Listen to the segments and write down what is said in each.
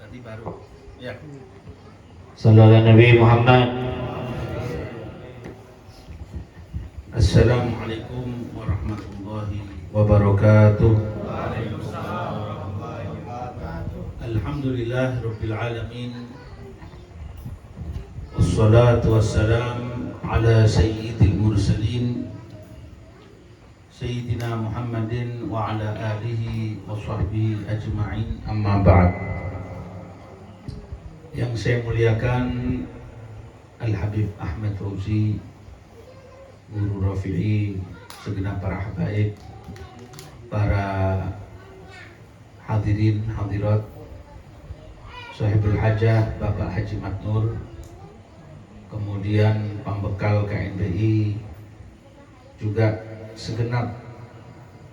Tadi baru. Ya. Sallallahu Nabi Muhammad. Assalamualaikum warahmatullahi wabarakatuh. Alhamdulillah rabbil alamin. Wassalatu wassalam ala sayyidil mursalin Sayyidina Muhammadin wa ala alihi wa sahbihi ajma'in, amma ba'd. Yang saya muliakan Al-Habib Ahmad Fauzi, Guru Rafi'i, segenap para habaib, para hadirin hadirat, Sahibul Hajah Bapak Haji Matnur, kemudian pembekal KNBI, juga segenap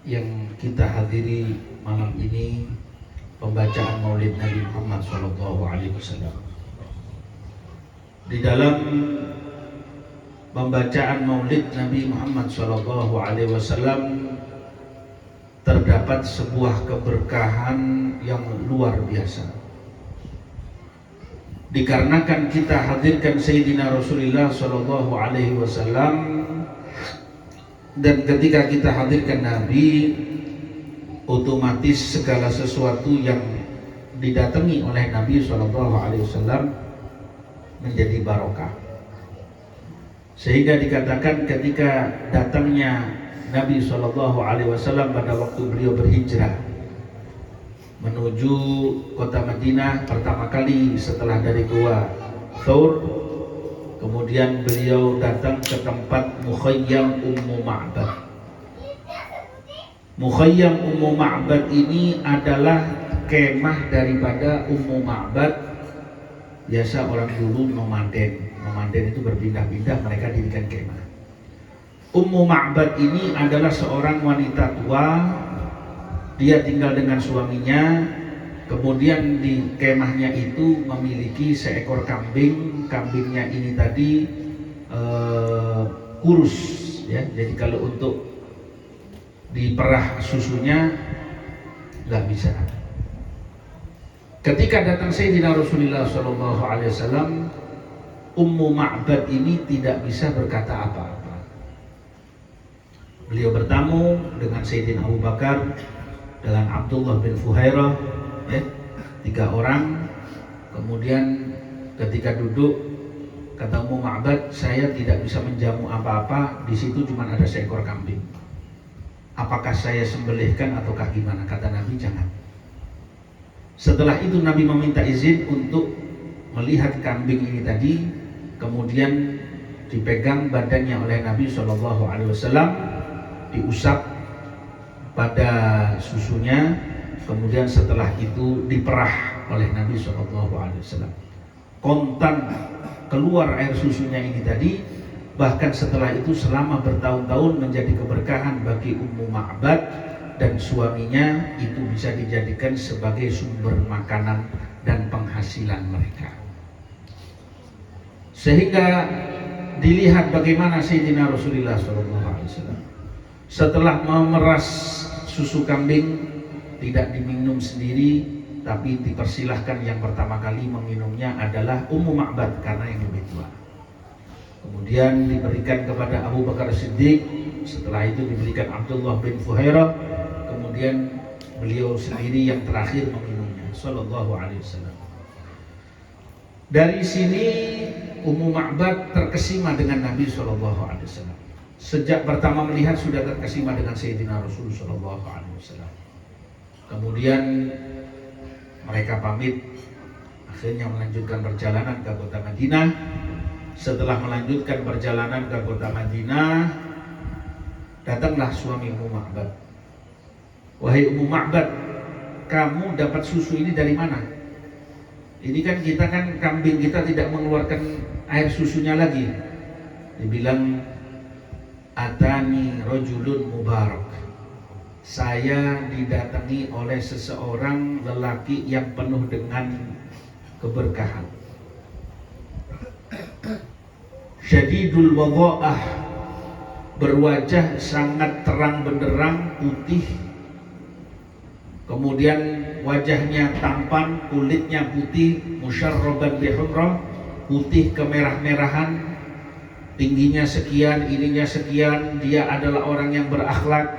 yang kita hadiri malam ini, pembacaan Maulid Nabi Muhammad SAW. Di dalam pembacaan Maulid Nabi Muhammad SAW terdapat sebuah keberkahan yang luar biasa. Dikarenakan kita hadirkan Sayyidina Rasulullah SAW, dan ketika kita hadirkan Nabi, otomatis segala sesuatu yang didatangi oleh Nabi SAW menjadi barokah. Sehingga dikatakan ketika datangnya Nabi SAW pada waktu beliau berhijrah menuju kota Madinah pertama kali setelah dari Gua Thawr, kemudian beliau datang ke tempat Mukhayyam Ummu Ma'bad. Mukhayyam Ummu Ma'bad ini adalah kemah daripada Ummu Ma'bad. Biasa orang dulu nomaden itu berpindah-pindah, mereka dirikan kemah. Ummu Ma'bad ini adalah seorang wanita tua. Dia tinggal dengan suaminya. Kemudian di kemahnya itu memiliki seekor kambing. Kambingnya ini tadi kurus, ya. Jadi kalau untuk diperah susunya nggak bisa. Ketika datang Sayyidina Rasulullah SAW, Ummu Ma'bad ini tidak bisa berkata apa-apa. Beliau bertamu dengan Sayyidina Abu Bakar, dengan Abdullah bin Fuhairah, ya, 3 orang. Kemudian ketika duduk, kata Ummu Ma'bad, saya tidak bisa menjamu apa-apa, di situ cuma ada seekor kambing. Apakah saya sembelihkan ataukah gimana? Kata Nabi, jangan. Setelah itu Nabi meminta izin untuk melihat kambing ini tadi, kemudian dipegang badannya oleh Nabi SAW, diusap pada susunya, kemudian setelah itu diperah oleh Nabi SAW. Kontan keluar air susunya ini tadi, bahkan setelah itu selama bertahun-tahun menjadi keberkahan bagi Ummu Ma'bad dan suaminya, itu bisa dijadikan sebagai sumber makanan dan penghasilan mereka. Sehingga dilihat bagaimana Sayyidina Rasulullah SAW setelah memeras susu kambing, tidak diminum sendiri, tapi dipersilahkan yang pertama kali meminumnya adalah Ummu Ma'bad karena yang lebih tua. Kemudian diberikan kepada Abu Bakar Siddiq, setelah itu diberikan Abdullah bin Fuhairah, kemudian beliau sendiri yang terakhir meminumnya, sallallahu alaihi wasallam. Dari sini Ummu Ma'bad terkesima dengan Nabi sallallahu alaihi wasallam. Sejak pertama melihat sudah terkesima dengan Sayyidina Rasul sallallahu alaihi wasallam. Kemudian mereka pamit, akhirnya melanjutkan perjalanan ke kota Madinah. Setelah melanjutkan perjalanan ke kota Madinah, datanglah suami Ummu Ma'bad. Wahai Ummu Ma'bad, kamu dapat susu ini dari mana? Ini kan kita kan kambing kita tidak mengeluarkan air susunya lagi. Dibilang, atani rajulun mubarak. Saya didatangi oleh seseorang lelaki yang penuh dengan keberkahan. Syadidul wadha'ah, berwajah sangat terang benderang, putih, kemudian wajahnya tampan, kulitnya putih, musyarraban bihumrah, putih kemerah-merahan, tingginya sekian, ininya sekian. Dia adalah orang yang berakhlak,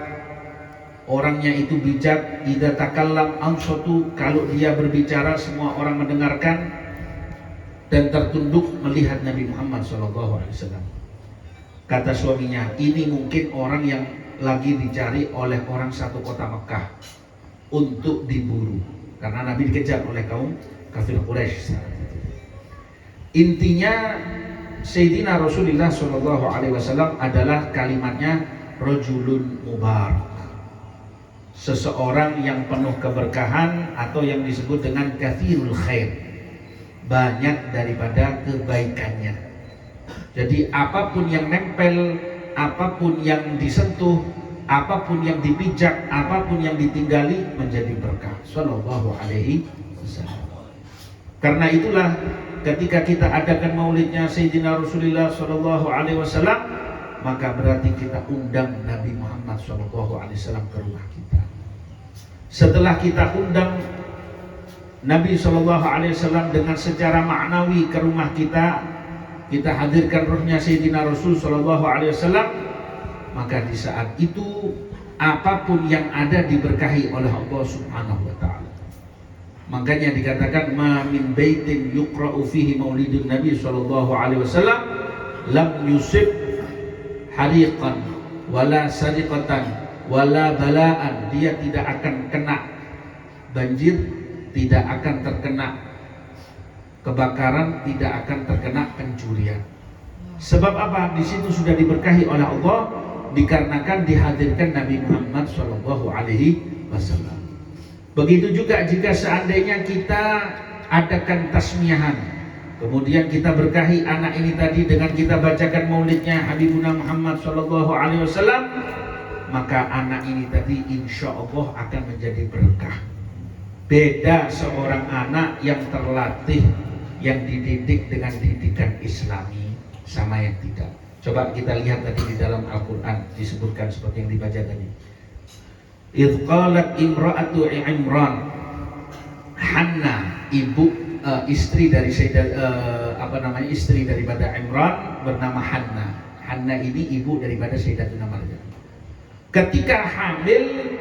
orangnya itu bijak. Idza takallam ansatu, kalau dia berbicara semua orang mendengarkan dan tertunduk melihat Nabi Muhammad SAW. Kata suaminya, ini mungkin orang yang lagi dicari oleh orang satu kota Mekah untuk diburu, karena Nabi dikejar oleh kaum kafir Quraisy. Intinya Sayyidina Rasulullah SAW adalah kalimatnya rajulun mubarak, seseorang yang penuh keberkahan atau yang disebut dengan kathirul khair, banyak daripada kebaikannya. Jadi apapun yang nempel, apapun yang disentuh, apapun yang dipijak, apapun yang ditinggali menjadi berkah. Sallallahu alaihi wasallam. Karena itulah ketika kita adakan maulidnya Sayyidina Rasulullah Sallallahu alaihi wasallam, maka berarti kita undang Nabi Muhammad Sallallahu alaihi wasallam ke rumah kita. Setelah kita undang Nabi Sallallahu alaihi wasallam dengan secara maknawi ke rumah kita hadirkan ruhnya Sayyidina Rasul Sallallahu alaihi wasallam, maka di saat itu apapun yang ada diberkahi oleh Allah Subhanahu wa taala. Makanya dikatakan ma min baitin yuqra'u fihi maulidun Nabi Sallallahu alaihi wasallam lam yusib hariqan wala sariqatan wala bala'an. Dia tidak akan kena banjir, tidak akan terkena kebakaran, tidak akan terkena pencurian. Sebab apa? Di situ sudah diberkahi oleh Allah, dikarenakan dihadirkan Nabi Muhammad Shallallahu Alaihi Wasallam. Begitu juga jika seandainya kita adakan tasmiyahan, kemudian kita berkahi anak ini tadi dengan kita bacakan maulidnya Habibuna Muhammad Shallallahu Alaihi Wasallam, maka anak ini tadi insya Allah akan menjadi berkah. Beda seorang anak yang terlatih, yang dididik dengan didikan Islami sama yang tidak. Coba kita lihat tadi di dalam Al-Quran disebutkan seperti yang dibaca tadi. Idh qalat imra'atu Imran, Hanna, ibu istri dari istri daripada Imran bernama Hanna. Hanna ini ibu daripada Sayyidatuna Maryam. Ketika hamil,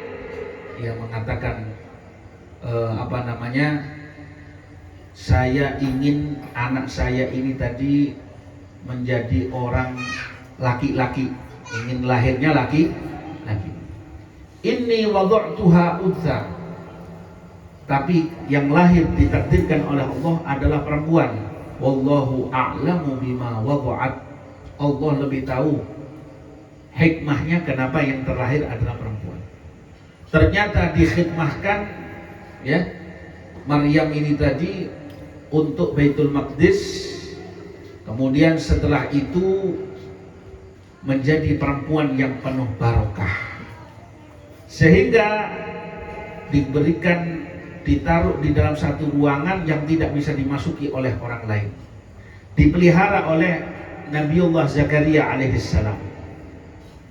ia mengatakan saya ingin anak saya ini tadi menjadi orang laki-laki, ingin lahirnya laki-laki. Inni wada'tuha untha, tapi yang lahir ditakdirkan oleh Allah adalah perempuan. Wallahu a'lamu bima wada'at. Allah lebih tahu hikmahnya kenapa yang terlahir adalah perempuan. Ternyata dikhidmahkan ya Maryam ini tadi untuk Baitul Maqdis, kemudian setelah itu menjadi perempuan yang penuh barokah, sehingga ditaruh di dalam satu ruangan yang tidak bisa dimasuki oleh orang lain, dipelihara oleh Nabiullah Zakaria alaihissalam.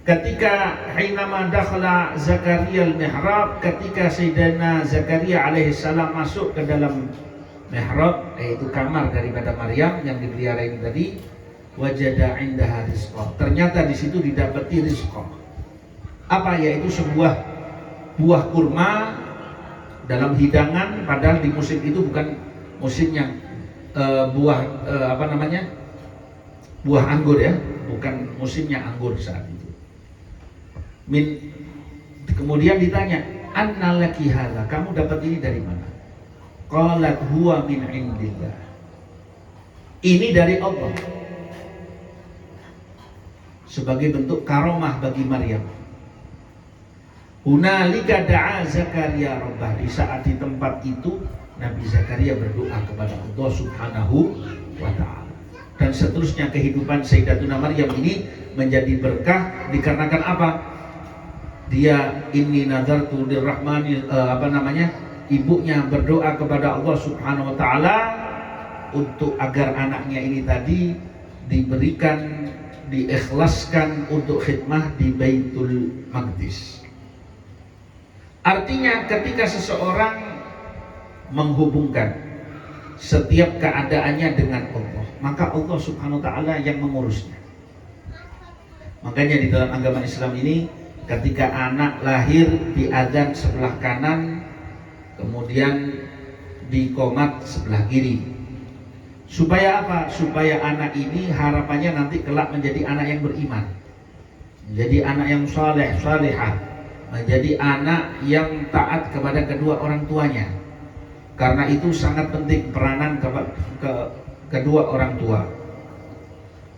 Ketika hinama dakhala Zakaria al-mihrab, ketika Sayyidina Zakaria alaihissalam masuk ke dalam mihrab, yaitu kamar daripada Maryam yang dipelihara ini tadi, wajada indaha rizqa. Ternyata di situ didapati rizqa. Apa? Yaitu sebuah buah kurma dalam hidangan, padahal di musim itu bukan musimnya buah anggur ya, bukan musimnya anggur saat itu. Kemudian ditanya, anna laki hadza, kamu dapat ini dari mana? Qalat huwa min indillah, ini dari Allah, sebagai bentuk karomah bagi Maryam. Hunalika da'a Zakaria rabbah, di saat di tempat itu Nabi Zakaria berdoa kepada Allah Subhanahu wa ta'ala. Dan seterusnya kehidupan Sayyidatuna Maryam ini menjadi berkah dikarenakan apa? Dia inni nadartu lirrahmani, ibunya berdoa kepada Allah Subhanahu wa ta'ala untuk agar anaknya ini tadi diberikan, diikhlaskan untuk khidmah di Baitul Maqdis. Artinya ketika seseorang menghubungkan setiap keadaannya dengan Allah, maka Allah Subhanahu wa taala yang mengurusnya. Makanya di dalam agama Islam ini, ketika anak lahir diadzan sebelah kanan, kemudian dikomat sebelah kiri. Supaya apa? Supaya anak ini harapannya nanti kelak menjadi anak yang beriman, menjadi anak yang saleh, salihah, menjadi anak yang taat kepada kedua orang tuanya. Karena itu sangat penting peranan kedua orang tua.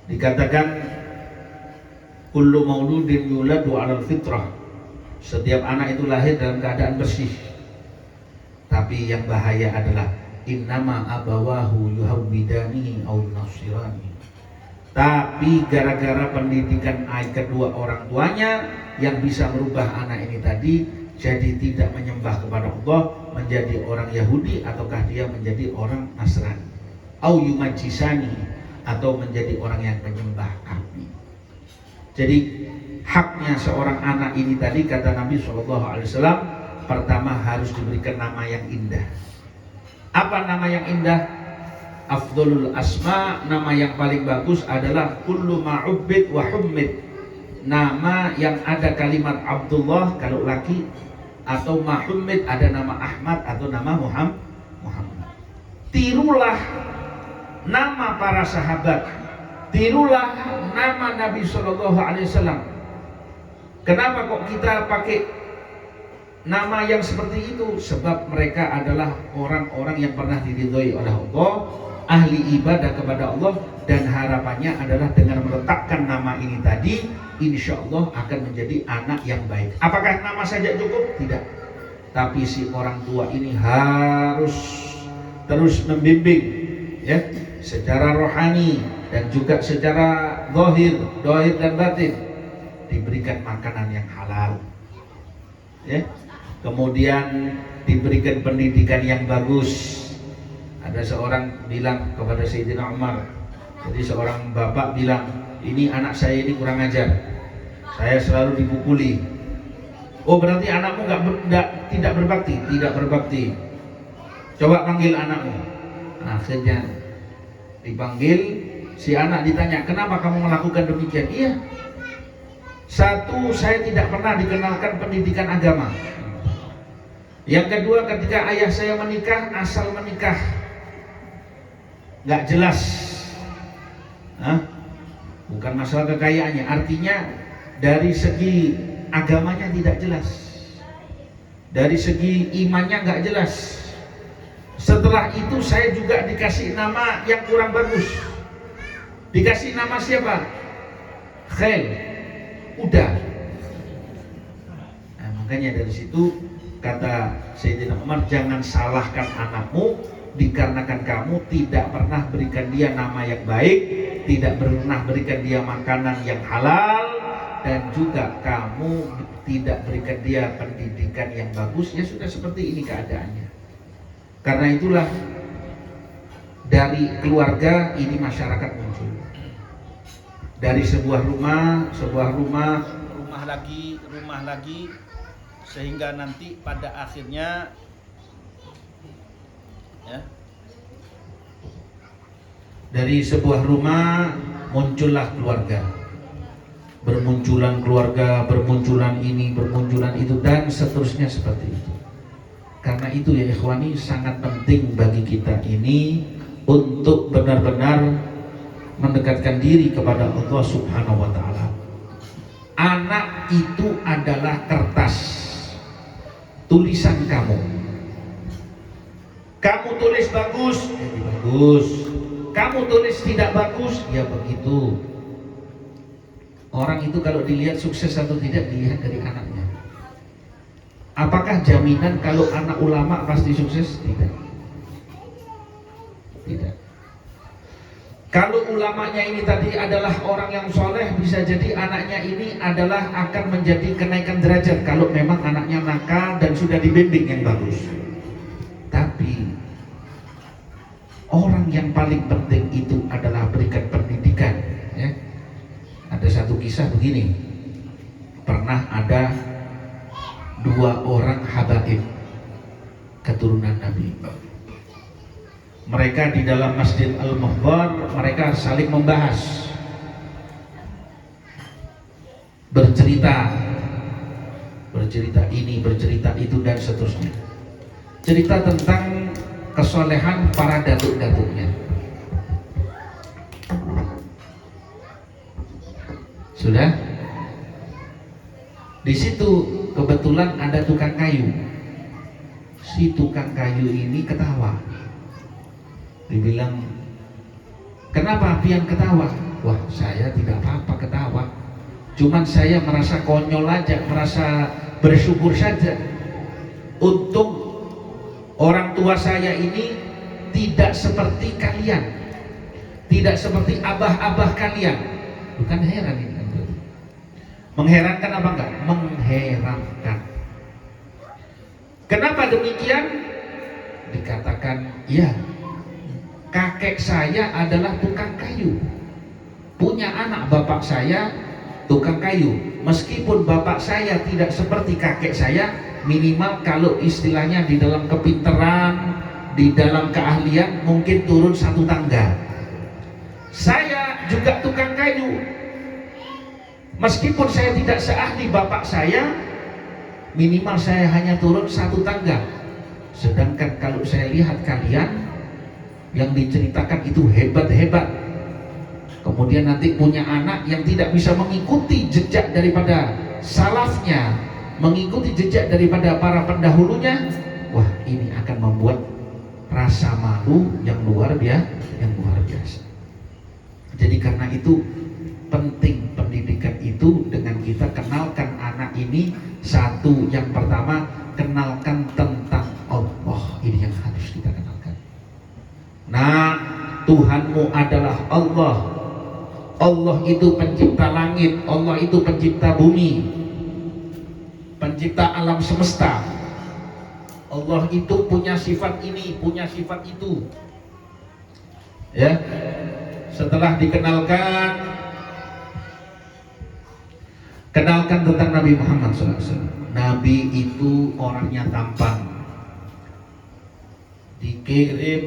Dikatakan kullu mauludin yuladu 'alal fitrah. Setiap anak itu lahir dalam keadaan bersih. Tapi yang bahaya adalah innama abawahu yuhawwidanihi aw yunasirani. Tapi gara-gara pendidikan kedua orang tuanya yang bisa merubah anak ini tadi jadi tidak menyembah kepada Allah, menjadi orang Yahudi ataukah dia menjadi orang Nasrani, au yumajisani, atau menjadi orang yang penyembah api. Jadi haknya seorang anak ini tadi, kata Nabi SAW, pertama harus diberikan nama yang indah. Apa nama yang indah? Afdolul asma, nama yang paling bagus adalah kullu ma'ubbid wa hummid. Nama yang ada kalimat Abdullah kalau laki, atau Muhammad ada nama Ahmad atau nama Muhammad. Tirulah nama para sahabat, tirulah nama Nabi SAW. Kenapa kok kita pakai nama yang seperti itu? Sebab mereka adalah orang-orang yang pernah diridhoi oleh Allah, ahli ibadah kepada Allah, dan harapannya adalah dengan meletakkan nama ini tadi, insya Allah akan menjadi anak yang baik. Apakah nama saja cukup? Tidak. Tapi si orang tua ini harus terus membimbing, ya, secara rohani dan juga secara zahir dan batin, diberikan makanan yang halal, ya. Kemudian diberikan pendidikan yang bagus. Ada seorang bilang kepada Sayyidina Umar, jadi seorang bapak bilang, ini anak saya ini kurang ajar, saya selalu dipukuli. Oh, berarti anakmu tidak berbakti? Tidak berbakti. Coba panggil anakmu. Akhirnya dipanggil, si anak ditanya, kenapa kamu melakukan demikian? Iya, satu, saya tidak pernah dikenalkan pendidikan agama. Yang kedua, ketika ayah saya menikah, asal menikah nggak jelas. Bukan masalah kekayaannya, artinya dari segi agamanya tidak jelas, dari segi imannya nggak jelas. Setelah itu saya juga dikasih nama yang kurang bagus. Dikasih nama siapa? Khail. Udah. Nah, makanya dari situ kata Sayyidina Umar, jangan salahkan anakmu dikarenakan kamu tidak pernah berikan dia nama yang baik, tidak pernah berikan dia makanan yang halal, dan juga kamu tidak berikan dia pendidikan yang bagus. Ya sudah, seperti ini keadaannya. Karena itulah dari keluarga ini masyarakat muncul. Dari sebuah rumah lagi, sehingga nanti pada akhirnya, ya, dari sebuah rumah muncullah keluarga, bermunculan keluarga, bermunculan ini, bermunculan itu, dan seterusnya seperti itu. Karena itu ya ikhwani, sangat penting bagi kita ini untuk benar-benar mendekatkan diri kepada Allah Subhanahu wa taala. Anak itu adalah kertas tulisan kamu. Kamu tulis bagus, jadi bagus. Kamu tulis tidak bagus, ya begitu. Orang itu kalau dilihat sukses atau tidak dilihat dari anaknya. Apakah jaminan kalau anak ulama pasti sukses? Tidak. Tidak. Kalau ulamanya ini tadi adalah orang yang soleh, bisa jadi anaknya ini adalah akan menjadi kenaikan derajat kalau memang anaknya nakal dan sudah dibimbing yang bagus. Tapi orang yang paling penting itu adalah berikan pendidikan, ya. Ada satu kisah begini, pernah ada dua orang habaib, keturunan Nabi. Mereka di dalam Masjid Al-Mahbar, mereka saling membahas, bercerita ini, bercerita itu, dan seterusnya. Cerita tentang kesolehan para datuk-datuknya. Sudah? Di situ kebetulan ada tukang kayu. Si tukang kayu ini ketawa. Dibilang, kenapa pian ketawa? Wah, saya tidak apa-apa ketawa. Cuman saya merasa konyol aja, merasa bersyukur saja. Untung orang tua saya ini tidak seperti kalian, tidak seperti abah-abah kalian. Bukan heran ini. Mengherankan apa enggak? Mengherankan. Kenapa demikian? Dikatakan, ya, kakek saya adalah tukang kayu. Punya anak bapak saya tukang kayu. Meskipun bapak saya tidak seperti kakek saya, minimal kalau istilahnya di dalam kepinteran, di dalam keahlian mungkin turun satu tangga. Saya juga tukang kayu. Meskipun saya tidak seahli bapak saya, minimal saya hanya turun satu tangga. Sedangkan kalau saya lihat kalian yang diceritakan itu hebat-hebat, kemudian nanti punya anak yang tidak bisa mengikuti jejak daripada salafnya, mengikuti jejak daripada para pendahulunya, wah, ini akan membuat rasa malu yang luar biasa. Jadi karena itu penting pendidikan itu dengan kita kenalkan anak ini. Satu, yang pertama, kenalkan tentang Allah. Ini yang harus kita kenalkan. Nah, Tuhanmu adalah Allah. Allah itu pencipta langit, Allah itu pencipta bumi, pencipta alam semesta. Allah itu punya sifat ini, punya sifat itu. Ya. Setelah dikenalkan, kenalkan tentang Nabi Muhammad SAW. Nabi itu orangnya tampan, dikirim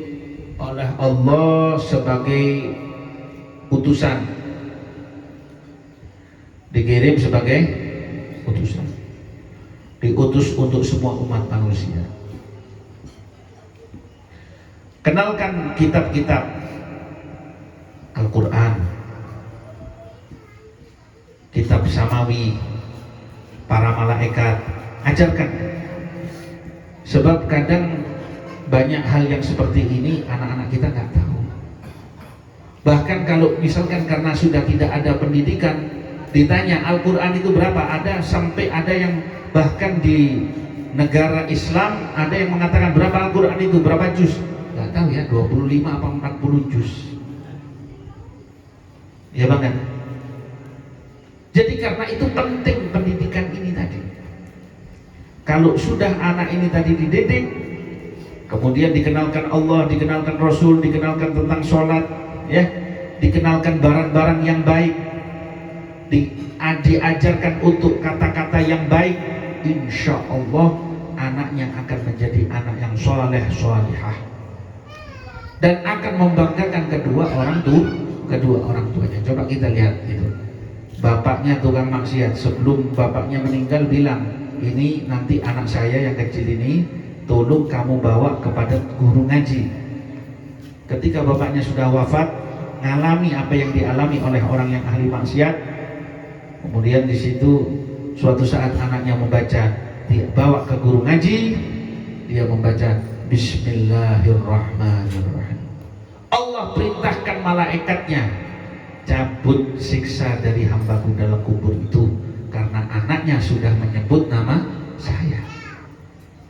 oleh Allah sebagai utusan, dikirim sebagai utusan, diutus untuk semua umat manusia. Kenalkan kitab-kitab Al-Quran, kitab samawi, para malaikat, ajarkan. Sebab kadang banyak hal yang seperti ini anak-anak kita nggak tahu. Bahkan kalau misalkan karena sudah tidak ada pendidikan, ditanya Al-Quran itu berapa, ada sampai ada yang bahkan di negara Islam ada yang mengatakan berapa Al-Quran itu, berapa juz, nggak tahu ya, 25 apa 40 juz. Ya bang kan? Jadi karena itu penting pendidikan ini tadi. Kalau sudah anak ini tadi dididik, kemudian dikenalkan Allah, dikenalkan Rasul, dikenalkan tentang sholat, ya, dikenalkan barang-barang yang baik, diajarkan untuk kata-kata yang baik, insya Allah anaknya akan menjadi anak yang soleh, solihah, dan akan membanggakan kedua orang tuanya. Coba kita lihat itu. Bapaknya tukang maksiat, sebelum bapaknya meninggal bilang, ini nanti anak saya yang kecil ini tolong kamu bawa kepada guru ngaji. Ketika bapaknya sudah wafat, ngalami apa yang dialami oleh orang yang ahli maksiat. Kemudian di situ suatu saat anaknya membaca, dia bawa ke guru ngaji, dia membaca Bismillahirrahmanirrahim. Allah perintahkan malaikatnya, cabut siksa dari hambaku dalam kubur itu karena anaknya sudah menyebut nama saya.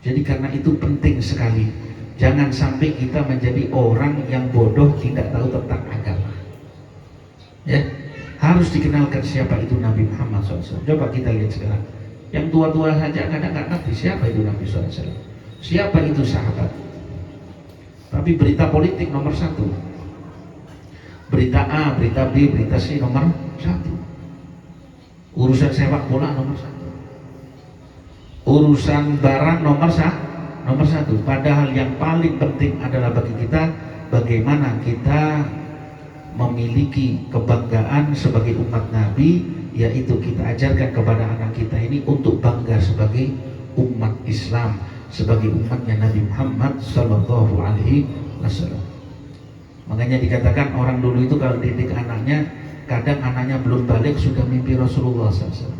Jadi karena itu penting sekali, jangan sampai kita menjadi orang yang bodoh, tidak tahu tentang agama. Ya, harus dikenalkan siapa itu Nabi Muhammad SAW. Coba kita lihat sekarang, yang tua-tua saja kadang nggak ngerti siapa itu Nabi SAW, siapa itu sahabat. Tapi berita politik nomor satu, berita A, berita B, berita C nomor satu, urusan sepak bola nomor satu, urusan barang nomor nomor satu. Padahal yang paling penting adalah bagi kita bagaimana kita memiliki kebanggaan sebagai umat Nabi, yaitu kita ajarkan kepada anak kita ini untuk bangga sebagai umat Islam, sebagai umatnya Nabi Muhammad Sallallahu Alaihi Wasallam. Makanya dikatakan orang dulu itu kalau didik anaknya, kadang anaknya belum balik sudah mimpi Rasulullah SAW.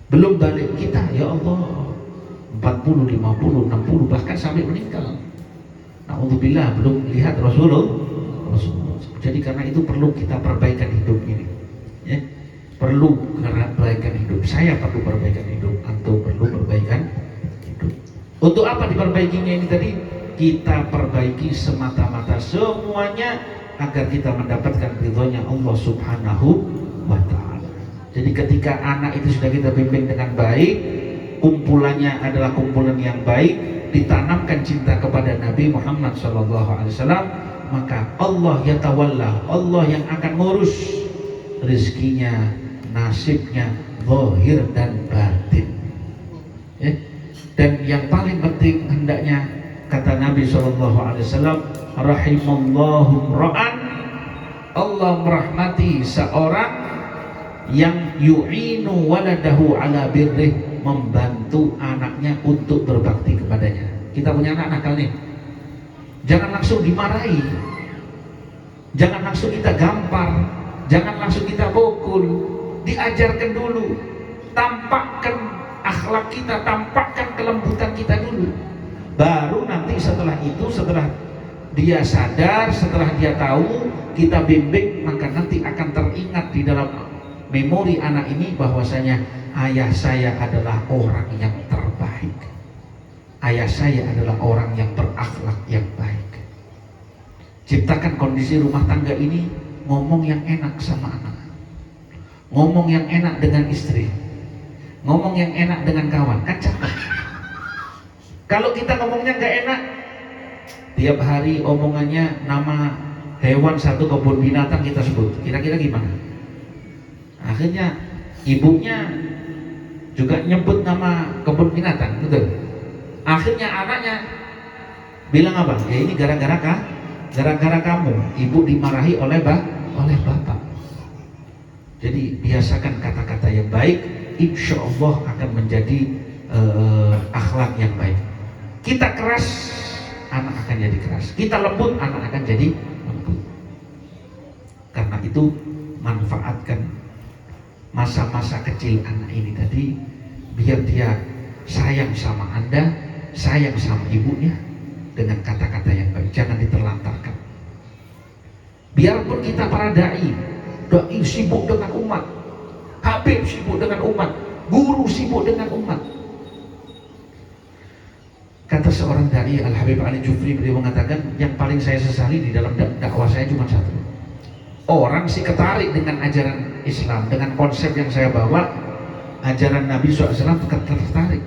Belum balik kita, ya Allah, 40, 50, 60 bahkan sampai meninggal. Na'udzubillah, belum lihat Rasulullah. Jadi karena itu perlu kita perbaikan hidup ini, ya. Perlu perbaikan hidup. Saya perlu perbaikan hidup, antum perlu perbaikan hidup. Untuk apa diperbaikinya ini tadi? Kita perbaiki semata-mata semuanya agar kita mendapatkan ridhonya Allah Subhanahu wa Ta'ala. Jadi ketika anak itu sudah kita bimbing dengan baik, kumpulannya adalah kumpulan yang baik, ditanamkan cinta kepada Nabi Muhammad SAW, maka Allah yatawalla, Allah yang akan ngurus rezekinya, nasibnya, zahir dan batin. Dan yang paling penting hendaknya, kata Nabi SAW, rahimallahu ra'an, Allah merahmati seorang yang yu'inu waladahu ala birrih, membantu anaknya untuk berbakti kepadanya. Kita punya anak nakal nih, jangan langsung dimarahi, jangan langsung kita gampar, jangan langsung kita pukul. Diajarkan dulu, tampakkan akhlak kita, tampakkan kelembutan kita dulu. Baru nanti setelah itu, setelah dia sadar, setelah dia tahu, kita bimbing, maka nanti akan teringat di dalam memori anak ini bahwasanya ayah saya adalah orang yang terbaik, ayah saya adalah orang yang berakhlak yang baik. Ciptakan kondisi rumah tangga ini, ngomong yang enak sama anak, ngomong yang enak dengan istri, ngomong yang enak dengan kawan, kan capek. Kalau kita ngomongnya nggak enak, tiap hari omongannya nama hewan satu kebun binatang kita sebut, kira-kira gimana? Akhirnya ibunya juga nyebut nama kebun binatang, betul? Akhirnya anaknya bilang apa? Ya ini gara-gara kamu, ibu dimarahi oleh bapak. Jadi biasakan kata-kata yang baik, insya Allah akan menjadi akhlak yang baik. Kita keras, anak akan jadi keras. Kita lembut, anak akan jadi lembut. Karena itu manfaatkan masa-masa kecil anak ini tadi, biar dia sayang sama Anda, sayang sama ibunya dengan kata-kata yang baik. Jangan diterlantarkan. Biarpun kita para dai sibuk dengan umat, habib sibuk dengan umat, guru sibuk dengan umat. Kata seorang dai, Al-Habib Ali Jufri, beliau mengatakan, yang paling saya sesali di dalam dakwah saya cuma satu. Orang sih ketarik dengan ajaran Islam, dengan konsep yang saya bawa, ajaran Nabi SAW tertarik.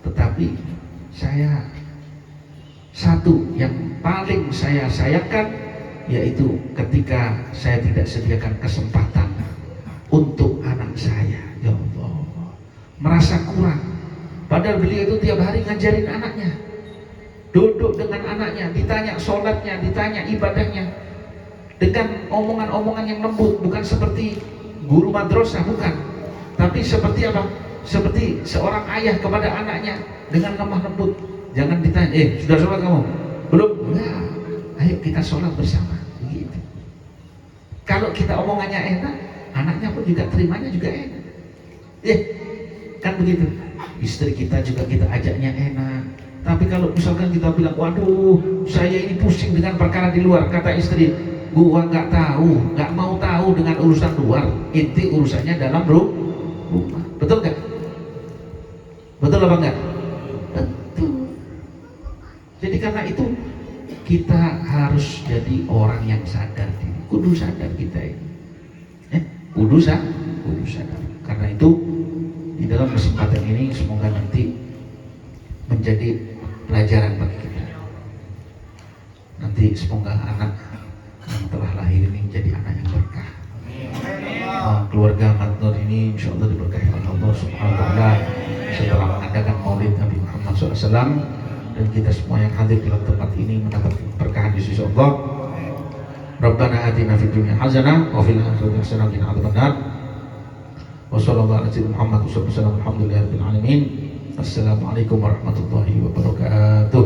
Tetapi saya, satu yang paling saya sayangkan, yaitu ketika saya tidak sediakan kesempatan untuk anak saya. Ya Allah, merasa kurang. Padahal beliau itu tiap hari ngajarin anaknya, duduk dengan anaknya, ditanya sholatnya, ditanya ibadahnya, dengan omongan-omongan yang lembut, bukan seperti guru madrasah, bukan, tapi seperti apa? Seperti seorang ayah kepada anaknya dengan lemah lembut. Jangan ditanya, sudah sholat kamu? Belum? Enggak. Ayo kita sholat bersama. Begitu. Kalau kita omongannya enak, anaknya pun juga terimanya juga enak. Kan begitu. Istri kita juga kita ajaknya enak. Tapi kalau misalkan kita bilang, waduh, saya ini pusing dengan perkara di luar, kata istri, gua nggak tahu, nggak mau tahu dengan urusan luar, inti urusannya dalam rumah. Betul nggak? Betul apa enggak? Betul. Jadi karena itu kita harus jadi orang yang sadar diri. Kudu sadar kita ini. Kudu sadar. Karena itu di dalam kesempatan ini semoga nanti menjadi pelajaran bagi kita. Nanti semoga anak yang telah lahir ini menjadi anak yang berkah. Keluarga Ahmad Nur ini insya Allah diberkahi oleh Allah Subhanahu wa Ta'ala setelah mengadakan Maulid Nabi Muhammad Wasallam, dan kita semua yang hadir dalam tempat ini mendapat berkah di sisi Allah. Rabbana atina fid dunya hasanah wa fil akhirati hasanah wa qina adzabannar. Wa sallallahu ala sayyidina Muhammad wa sallam alhamdulillahi rabbil alamin. Assalamualaikum warahmatullahi wabarakatuh.